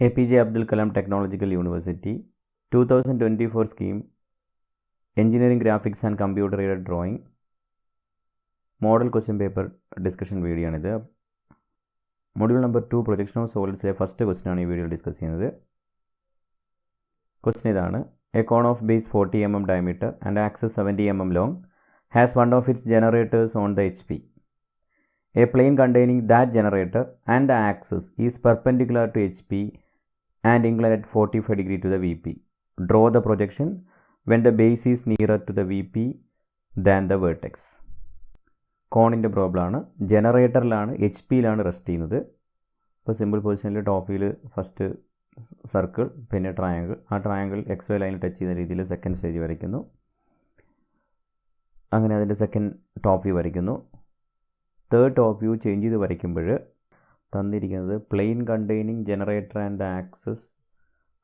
APJ Abdul Kalam Technological University 2024 scheme Engineering Graphics and Computer Aided Drawing Model Question Paper Discussion video ആണ് ഇത്. Module number 2 Projection of Solids first question ആണ് ഈ വീഡിയോയിൽ discuss ചെയ്യുന്നത്. Question ഇതാണ്: A cone of base 40 mm diameter and axis 70 mm long has one of its generators on the HP. A plane containing that generator and the axis is perpendicular to HP and inclined at 45 degree to the VP. Draw the projection when the base is nearer to the VP than the vertex. കോണിൻ്റെ പ്രോബ്ലമാണ്. ജനറേറ്ററിലാണ്, H പിയിലാണ് rest ചെയ്യുന്നത്. ഇപ്പോൾ simple പൊസിഷനിൽ ടോപ്പിൽ first circle, പിന്നെ triangle. ആ triangle X Y ലൈനിൽ touch ചെയ്യുന്ന രീതിയിൽ സെക്കൻഡ് സ്റ്റേജ് വരയ്ക്കുന്നു. അങ്ങനെ അതിൻ്റെ സെക്കൻഡ് ടോപ്പ് വ്യൂ വരയ്ക്കുന്നു. തേർഡ് ടോപ്പ് വ്യൂ ചേഞ്ച് ചെയ്ത് വരയ്ക്കുമ്പോൾ തന്നിരിക്കുന്നത് plane containing generator and axis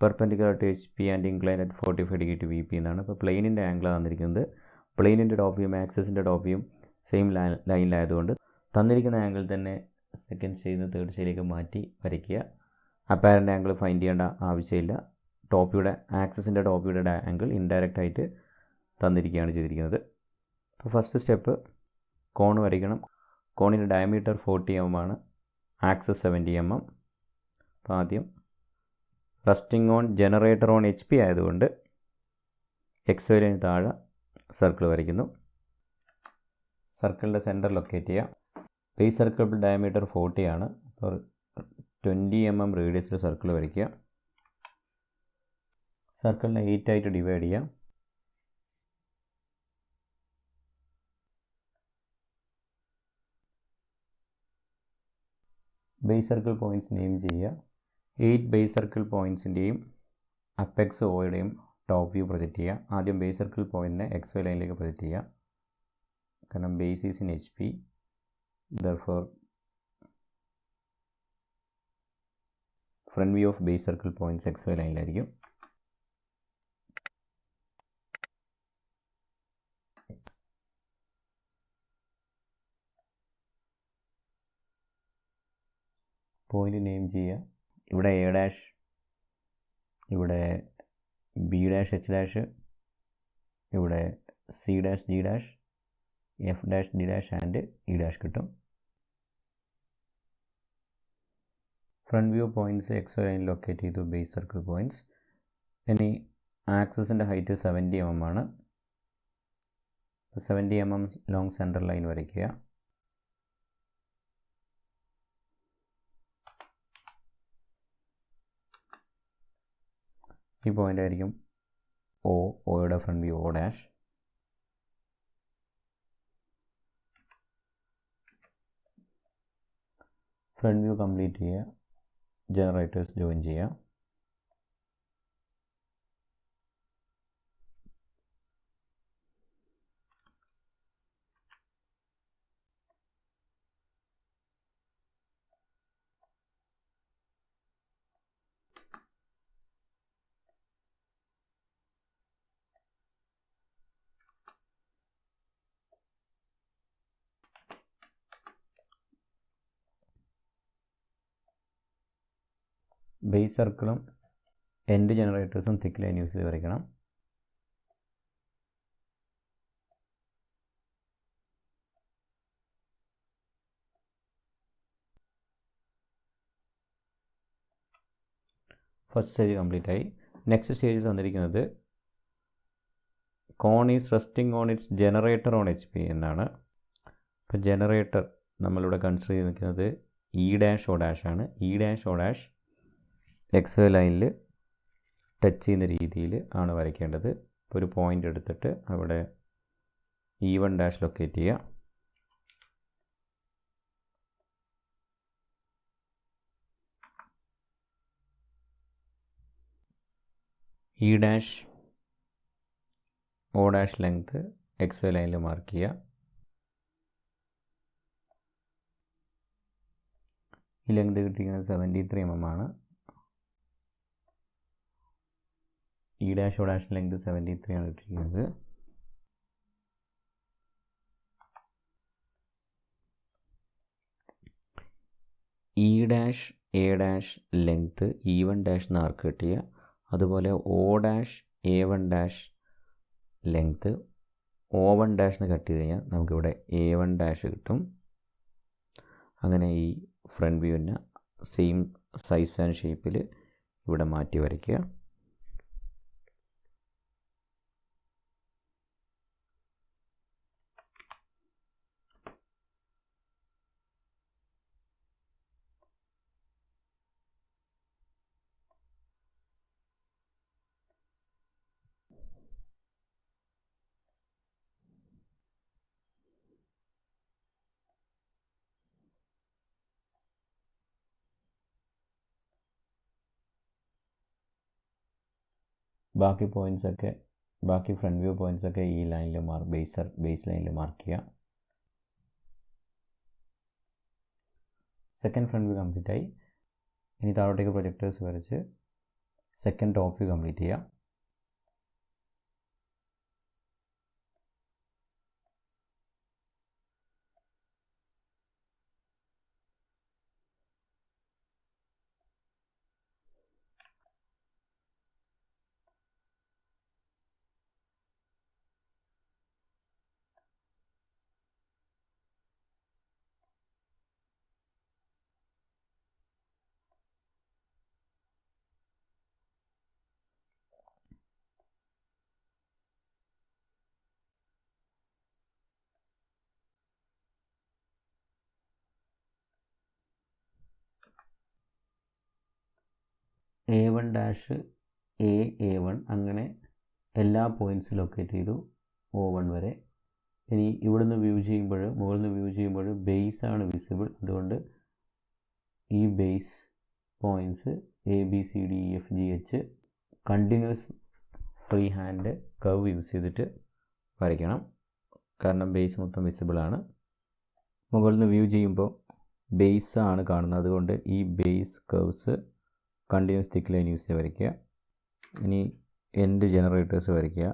perpendicular to H P and inclined at 45 degree to V P എന്നാണ്. അപ്പോൾ പ്ലെയിനിൻ്റെ ആംഗിളാണ് തന്നിരിക്കുന്നത്. പ്ലെയിനിൻ്റെ ടോപ്പ് വ്യൂയും ആക്സസിൻ്റെ ടോപ്പ് വ്യൂയും സെയിം ലൈനിലായതുകൊണ്ട് തന്നിരിക്കുന്ന ആംഗിൾ തന്നെ സെക്കൻഡ് സ്റ്റേജിൽ നിന്ന് തേർഡ് സ്റ്റേജിലേക്ക് മാറ്റി വരയ്ക്കുക. അപ്പാരൻ്റ് ആംഗിൾ ഫൈൻഡ് ചെയ്യേണ്ട ആവശ്യമില്ല. ടോപ്പിയുടെ ആക്സസിൻ്റെ ടോപ്പിയുടെ ആംഗിൾ ഇൻഡയറക്റ്റ് ആയിട്ട് തന്നിരിക്കുകയാണ് ചെയ്തിരിക്കുന്നത്. അപ്പോൾ ഫസ്റ്റ് സ്റ്റെപ്പ് കോൺ വരയ്ക്കണം. കോണിൻ്റെ ഡയമീറ്റർ 40 mm ആണ്, ആക്സസ് 70 mm. അപ്പോൾ ആദ്യം resting on generator on H P ആയതുകൊണ്ട് എക്സ് വൈ ലൈന് താഴെ സർക്കിൾ വരയ്ക്കുന്നു. സർക്കിളിൻ്റെ സെൻറ്റർ ലൊക്കേറ്റ് ചെയ്യുക. ബേസ് സർക്കിൾ ഡയമീറ്റർ 40 ആണ്. അപ്പോൾ 20 mm റേഡിയസിൽ സർക്കിൾ വരയ്ക്കുക. സർക്കിളിനെ 8 ആയിട്ട് ഡിവൈഡ് ചെയ്യുക. ബേസ് സർക്കിൾ പോയിൻറ്റ്സ് നെയിം ചെയ്യുക. 8 ബേസ് സർക്കിൾ പോയിൻറ്റ്സിൻ്റെയും അപ്പെക്സ് ഓയുടെയും ടോപ്പ് വ്യൂ പ്രൊജക്റ്റ് ചെയ്യുക. ആദ്യം ബേസ് സർക്കിൾ പോയിൻറ്റിനെ എക്സ് വൈ ലൈനിലേക്ക് പ്രൊജക്റ്റ് ചെയ്യുക. കാരണം base is in H P, therefore front view of base circle points X Y ലൈനിലായിരിക്കും. പോയിൻ്റ് നെയിം ചെയ്യുക. ഇവിടെ എ ഡാഷ്, ഇവിടെ ബി ഡാഷ് എച്ച് ഡാഷ്, ഇവിടെ C dash G dash, F dash D dash and E dash കിട്ടും. Front view points X Y ലൈനിൽ locate ചെയ്തു base circle points. ഇനി ആക്സസിൻ്റെ height 70 mm ആണ്. 70 mm ലോങ് സെൻറ്റർ ലൈൻ വരയ്ക്കുക. ഈ point ആയിരിക്കും ഓയുടെ front view O dash. Front view complete ചെയ്യുക. ജനറേറ്റേഴ്സ് ജോയിൻ ചെയ്യുക. ബേസ് സർക്കിളും എൻഡ് ജനറേറ്റേഴ്സും തിക്ക് ലൈൻ യൂസ് ചെയ്ത് വരയ്ക്കണം. ഫസ്റ്റ് സ്റ്റേജ് കംപ്ലീറ്റ് ആയി. നെക്സ്റ്റ് സ്റ്റേജിൽ തന്നിരിക്കുന്നത് cone is resting on its generator on H P എന്നാണ്. അപ്പോൾ ജനറേറ്റർ നമ്മളിവിടെ കൺസിഡർ ചെയ്ത് നിൽക്കുന്നത് ഇ ഡാഷ് ഒ ഡാഷ് ആണ്. E dash O dash X Y ലൈനിൽ ടച്ച് ചെയ്യുന്ന രീതിയിൽ ആണ് വരയ്ക്കേണ്ടത്. ഇപ്പോൾ ഒരു പോയിൻ്റ് എടുത്തിട്ട് അവിടെ E1 ഡാഷ് ലൊക്കേറ്റ് ചെയ്യുക. E dash O dash length X Y ലൈനിൽ മാർക്ക് ചെയ്യുക. ഈ ലെങ്ത് കിട്ടിയിരിക്കുന്നത് 73 mm ആണ്. E dash O dash length 73 ആണ് കിട്ടിയിരിക്കുന്നത്. E dash A dash length E1 dash എന്ന് ആർക്ക് കിട്ടിയ, അതുപോലെ O dash A1 dash length O1 dash എന്ന് കട്ട് ചെയ്ത് കഴിഞ്ഞാൽ നമുക്കിവിടെ A1 ഡാഷ് കിട്ടും. അങ്ങനെ ഈ ഫ്രണ്ട് വ്യൂവിനെ സെയിം സൈസ് ആൻഡ് ഷേപ്പിൽ ഇവിടെ മാറ്റി വരയ്ക്കുക. ബാക്കി ഫ്രണ്ട് വ്യൂ പോയിൻറ്റ്സൊക്കെ ഈ ലൈനിൽ ബേസ് ലൈനിൽ മാർക്ക് ചെയ്യുക. സെക്കൻഡ് ഫ്രണ്ട് വ്യൂ കംപ്ലീറ്റ് ആയി. ഇനി താഴോട്ടേക്ക് പ്രൊജക്ടേഴ്സ് വരച്ച് സെക്കൻഡ് ടോപ്പ് വ്യൂ കംപ്ലീറ്റ് ചെയ്യുക. A1 ഡാഷ് A1 അങ്ങനെ എല്ലാ പോയിൻറ്റ്സും ലൊക്കേറ്റ് ചെയ്തു O1 വരെ. ഇനി ഇവിടുന്ന് മുകളിൽ നിന്ന് വ്യൂ ചെയ്യുമ്പോൾ ബേസ് ആണ് വിസിബിൾ. അതുകൊണ്ട് ഈ base points ABCDEFGH continuous free hand curve use ചെയ്തിട്ട് വരയ്ക്കണം. കാരണം ബേസ് മൊത്തം വിസിബിളാണ്. മുകളിൽ നിന്ന് വ്യൂ ചെയ്യുമ്പോൾ ബേസ് ആണ് കാണുന്നത്. അതുകൊണ്ട് ഈ ബേസ് കർവ്സ് കണ്ടിന്യൂസ് തിക്ക് ലൈൻ യൂസ് ചെയ്ത് വരയ്ക്കുക. ഇനി എൻഡ് ജനറേറ്റേഴ്സ് വരയ്ക്കുക.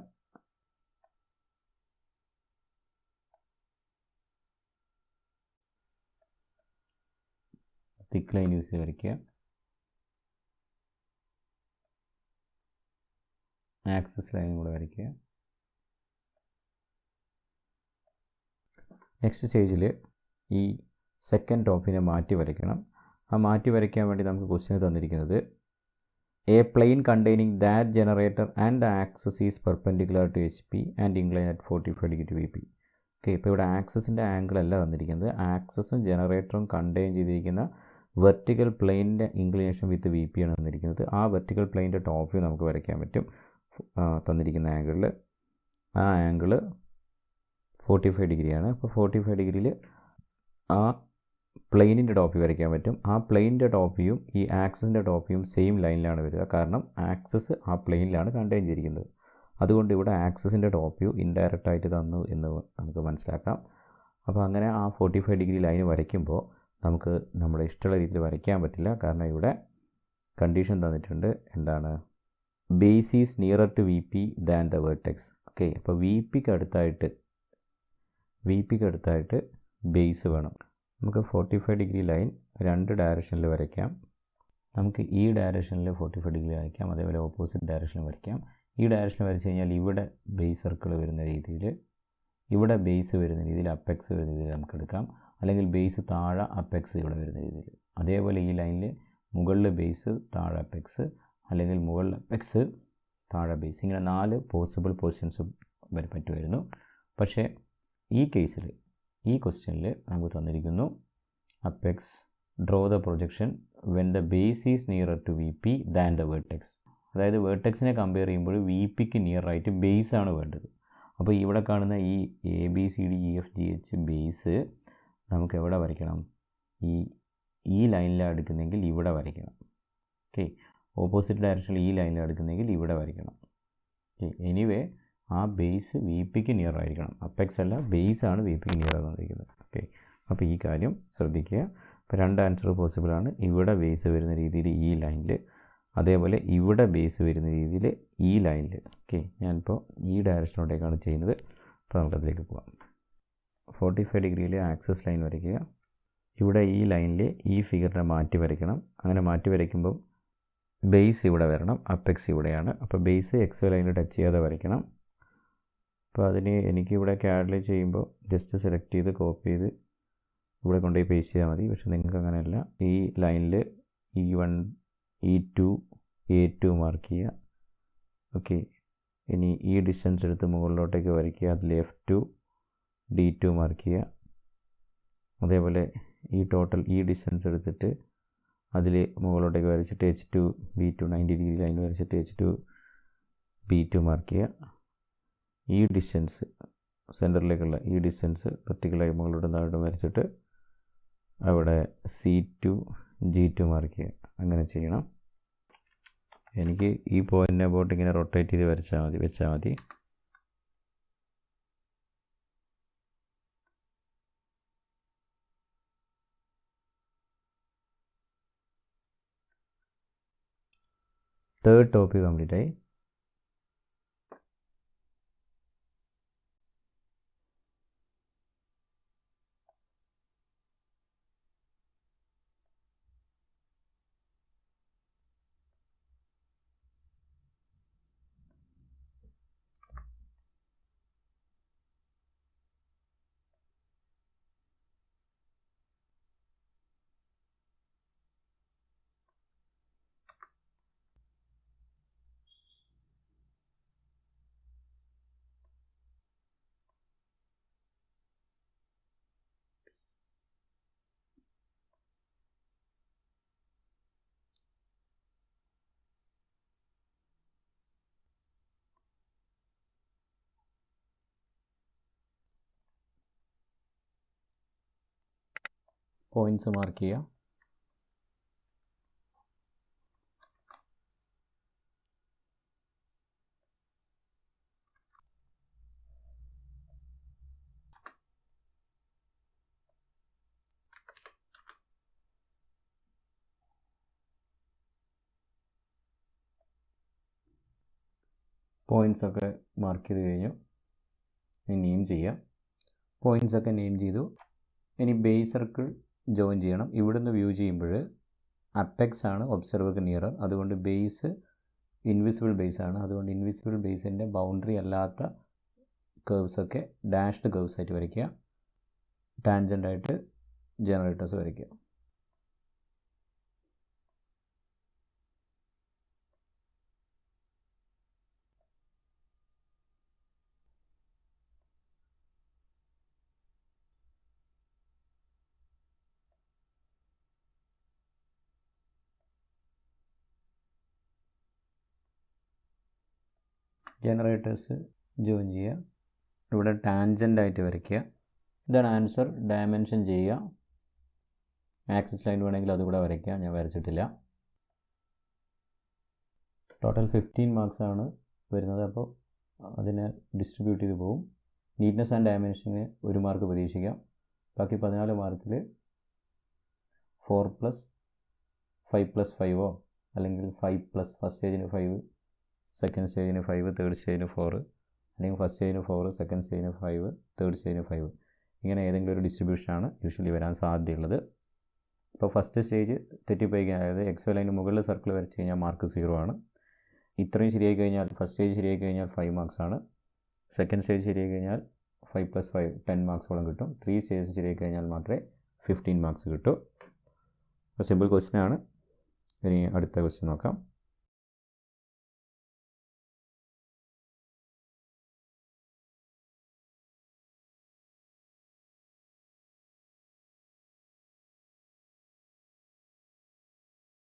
തിക്ക് ലൈൻ യൂസ് ചെയ്ത് വരയ്ക്കുക. ആക്സസ് ലൈനും കൂടെ വരയ്ക്കുക. നെക്സ്റ്റ് സ്റ്റേജിൽ ഈ സെക്കൻഡ് ടോപ്പിനെ മാറ്റി വരയ്ക്കണം. ആ മാറ്റി വരയ്ക്കാൻ വേണ്ടി നമുക്ക് ക്വസ്റ്റ്യൻ തന്നിരിക്കുന്നത് a plane containing that generator and the axis is perpendicular to HP and incline at 45 degree VP. Okay, ഇപ്പോൾ ഇവിടെ ആക്സസിൻ്റെ ആംഗിൾ അല്ല തന്നിരിക്കുന്നത്. ആക്സസും ജനറേറ്ററും കണ്ടെയ്ൻ ചെയ്തിരിക്കുന്ന വെർട്ടിക്കൽ പ്ലെയിനിൻ്റെ ഇൻക്ലിനേഷൻ വിത്ത് VP ആണ് തന്നിരിക്കുന്നത്. ആ വെർട്ടിക്കൽ പ്ലെയിനിൻ്റെ ടോപ്പ് വ്യൂ നമുക്ക് വരയ്ക്കാൻ പറ്റും തന്നിരിക്കുന്ന ആംഗിളിൽ. ആ ആംഗിൾ 45 ഡിഗ്രിയാണ്. അപ്പോൾ 45 ഡിഗ്രിയിൽ ആ പ്ലെയിനിൻ്റെ ടോപ്പ് വ്യൂ വരയ്ക്കാൻ പറ്റും. ആ പ്ലെയിനിൻ്റെ ടോപ്പ് വ്യൂയും ഈ ആക്സസിൻ്റെ ടോപ്പ് വ്യൂയും സെയിം ലൈനിലാണ് വരിക. കാരണം ആക്സസ് ആ പ്ലെയിനിലാണ് കണ്ടെയ്ൻ ചെയ്തിരിക്കുന്നത്. അതുകൊണ്ട് ഇവിടെ ആക്സസിൻ്റെ ടോപ്പ് വ്യൂ ഇൻഡയറക്റ്റ് ആയിട്ട് തന്നു എന്ന് നമുക്ക് മനസ്സിലാക്കാം. അപ്പോൾ അങ്ങനെ ആ 45 ഡിഗ്രി ലൈൻ വരയ്ക്കുമ്പോൾ നമുക്ക് നമ്മുടെ ഇഷ്ടമുള്ള രീതിയിൽ വരയ്ക്കാൻ പറ്റില്ല. കാരണം ഇവിടെ കണ്ടീഷൻ തന്നിട്ടുണ്ട്. എന്താണ്? Base is nearer to VP than the vertex. Okay, അപ്പോൾ VPക്ക് അടുത്തായിട്ട് ബേസ് വേണം. നമുക്ക് 45 ഡിഗ്രി ലൈൻ രണ്ട് ഡയറക്ഷനിൽ വരയ്ക്കാം. നമുക്ക് ഈ ഡയറക്ഷനിൽ 45 ഡിഗ്രി വരയ്ക്കാം, അതേപോലെ ഓപ്പോസിറ്റ് ഡയറക്ഷനിൽ വരയ്ക്കാം. ഈ ഡയറക്ഷനിൽ വരച്ച് കഴിഞ്ഞാൽ ഇവിടെ ബേസ് സർക്കിൾ വരുന്ന രീതിയിൽ, ഇവിടെ ബേസ് വരുന്ന രീതിയിൽ, അപ്പെക്സ് വരുന്ന രീതിയിൽ നമുക്ക് എടുക്കാം. അല്ലെങ്കിൽ ബേസ് താഴെ അപ്പെക്സ് ഇവിടെ വരുന്ന രീതിയിൽ. അതേപോലെ ഈ ലൈനിൽ മുകളിൽ ബേസ് താഴെ അപ്പെക്സ്, അല്ലെങ്കിൽ മുകളിൽ അപ്പെക്സ് താഴെ ബേസ്, ഇങ്ങനെ 4 പോസിബിൾ പൊസിഷൻസും പറ്റുമായിരുന്നു. പക്ഷേ ഈ കേസിൽ, ഈ ക്വസ്റ്റ്യനിൽ നമുക്ക് തന്നിരിക്കുന്നു apex draw the projection when the base is nearer to VP than the vertex. അതായത് വെർട്ടെക്സിനെ കമ്പയർ ചെയ്യുമ്പോൾ VPക്ക് നിയറായിട്ട് ബേസ് ആണ് വേണ്ടത്. അപ്പോൾ ഇവിടെ കാണുന്ന ഈ ABCDEFGH ബേസ് നമുക്ക് എവിടെ വരയ്ക്കണം? ഈ ലൈനിലാണ് എടുക്കുന്നെങ്കിൽ ഇവിടെ വരയ്ക്കണം. ഓക്കെ, ഓപ്പോസിറ്റ് ഡയറക്ഷനിൽ ഈ ലൈനിലാണ് എടുക്കുന്നെങ്കിൽ ഇവിടെ വരയ്ക്കണം. ഓക്കെ, എനിവേ ആ ബേസ് VPക്ക് നിയർ ആയിരിക്കണം. അപ്പെക്സ് അല്ല, ബേസ് ആണ് VPക്ക് നിയർ ആയിരിക്കുന്നത്. ഓക്കെ, അപ്പോൾ ഈ കാര്യം ശ്രദ്ധിക്കുക. ഇപ്പോൾ 2 ആൻസർ പോസിബിളാണ്. ഇവിടെ ബേസ് വരുന്ന രീതിയിൽ ഈ ലൈനിൽ, അതേപോലെ ഇവിടെ ബേസ് വരുന്ന രീതിയിൽ ഈ ലൈനിൽ. ഓക്കെ, ഞാനിപ്പോൾ ഈ ഡയറക്ഷനിലോട്ടേക്കാണ് ചെയ്യുന്നത്. അപ്പോൾ നമുക്കതിലേക്ക് പോകാം. 45 ഡിഗ്രിയിൽ ആക്സസ് ലൈൻ വരയ്ക്കുക. ഇവിടെ ഈ ലൈനിൽ ഈ ഫിഗറിനെ മാറ്റി വരയ്ക്കണം. അങ്ങനെ മാറ്റി വരയ്ക്കുമ്പോൾ ബേസ് ഇവിടെ വരണം, അപ്പെക്സ് ഇവിടെയാണ്. അപ്പോൾ ബേസ് എക്സ് ലൈനിൽ ടച്ച് ചെയ്യാതെ വരയ്ക്കണം. അപ്പോൾ അതിന് എനിക്കിവിടെ CAD ചെയ്യുമ്പോൾ ജസ്റ്റ് സെലക്ട് ചെയ്ത് കോപ്പി ചെയ്ത് ഇവിടെ കൊണ്ടുപോയി പേസ്റ്റ് ചെയ്താൽ മതി. പക്ഷേ നിങ്ങൾക്ക് അങ്ങനെയല്ല. ഈ ലൈനിൽ E1 E2 A2 മാർക്ക് ചെയ്യുക. ഓക്കെ, ഇനി ഈ ഡിസ്റ്റൻസ് എടുത്ത് മുകളിലോട്ടേക്ക് വരയ്ക്കുക. അതിൽ F2 D2 മാർക്ക് ചെയ്യുക. അതേപോലെ ഈ ടോട്ടൽ ഈ ഡിസ്റ്റൻസ് എടുത്തിട്ട് അതിൽ മുകളിലോട്ടേക്ക് വരച്ചിട്ട് H2 B2 90 ഡിഗ്രി ലൈൻ വരച്ചിട്ട് H2 B2 മാർക്ക് ചെയ്യുക. ഈ ഡിസ്റ്റൻസ് സെൻറ്ററിലേക്കുള്ള ഈ ഡിസ്റ്റൻസ് പ്രത്യേകമായി മുകളിലോട്ട് താഴോട്ട് വരച്ചിട്ട് അവിടെ C2 G2 മാർക്ക് ചെയ്യുക. അങ്ങനെ ചെയ്യണം. എനിക്ക് ഈ പോയിൻ്റിനെ അബൌട്ട് ഇങ്ങനെ റൊട്ടേറ്റ് ചെയ്ത് വെച്ചാൽ മതി. തേർഡ് ടോപ്പിക് കംപ്ലീറ്റ് ആയി. പോയിൻറ്റ്സ് മാർക്ക് ചെയ്യുക. പോയിൻറ്റ്സൊക്കെ മാർക്ക് ചെയ്ത് കഴിഞ്ഞു. ഇനി നെയിം ചെയ്യാം. പോയിൻറ്റ്സൊക്കെ നെയിം ചെയ്തു. ഇനി ബേസ് സർക്കിൾ ജോയിൻ ചെയ്യണം. ഇവിടുന്ന് വ്യൂ ചെയ്യുമ്പോൾ അപ്പെക്സ് ആണ് ഒബ്സർവർക്ക് നിയറർ. അതുകൊണ്ട് ബേസ് ഇൻവിസിബിൾ ബേസ് ആണ്. അതുകൊണ്ട് ഇൻവിസിബിൾ ബേസിൻ്റെ ബൗണ്ടറി അല്ലാത്ത കേർവ്സൊക്കെ ഡാഷ്ഡ് കേർവ്സ് ആയിട്ട് വരയ്ക്കുക. ടാൻജൻ്റായിട്ട് ജനറേറ്റേഴ്സ് വരയ്ക്കുക. ജനറേറ്റേഴ്സ് ജോയിൻ ചെയ്യുക. ഇവിടെ ടാൻജൻ്റായിട്ട് വരയ്ക്കുക. ഇതാണ് ആൻസർ. ഡയമെൻഷൻ ചെയ്യുക. ആക്സിസ് ലൈൻ വേണമെങ്കിൽ അതുകൂടെ വരയ്ക്കുക. ഞാൻ വരച്ചിട്ടില്ല. ടോട്ടൽ 15 മാർക്സ് ആണ് വരുന്നത്. അപ്പോൾ അതിനെ ഡിസ്ട്രിബ്യൂട്ട് ചെയ്ത് പോകും. നീറ്റ്നെസ് ആൻഡ് ഡയമെൻഷന് 1 മാർക്ക് പ്രതീക്ഷിക്കാം. ബാക്കി 14 മാർക്കിൽ 4+5+5 അല്ലെങ്കിൽ 5+ ഫസ്റ്റ് സ്റ്റേജിന് 5, സെക്കൻഡ് സ്റ്റേജിന് 5, തേർഡ് സ്റ്റേജിന് 4, അല്ലെങ്കിൽ ഫസ്റ്റ് സ്റ്റേജിന് 4, സെക്കൻഡ് സ്റ്റേജിന് 5, തേർഡ് സ്റ്റേജിന് 5. ഇങ്ങനെ ഏതെങ്കിലും ഒരു ഡിസ്ട്രിബ്യൂഷനാണ് യൂഷ്വലി വരാൻ സാധ്യതയുള്ളത്. ഇപ്പോൾ ഫസ്റ്റ് സ്റ്റേജ് തെറ്റിപ്പോയി, അതായത് എക്സ് ലൈന് മുകളിൽ സർക്കിൾ വരച്ച് കഴിഞ്ഞാൽ മാർക്ക് 0 ആണ്. ഇത്രയും ശരിയായി കഴിഞ്ഞാൽ ഫസ്റ്റ് സ്റ്റേജ് ശരിയായി കഴിഞ്ഞാൽ 5 മാർക്സ് ആണ്. സെക്കൻഡ് സ്റ്റേജ് ശരിയായി കഴിഞ്ഞാൽ 5+5 10 മാർക്സോളം കിട്ടും. 3 സ്റ്റേജ് ശരിയായി കഴിഞ്ഞാൽ മാത്രമേ 15 മാർക്സ് കിട്ടൂ. അപ്പോൾ സിമ്പിൾ ക്വസ്റ്റ്യൻ ആണ്. ഇനി അടുത്ത ക്വസ്റ്റ്യൻ നോക്കാം.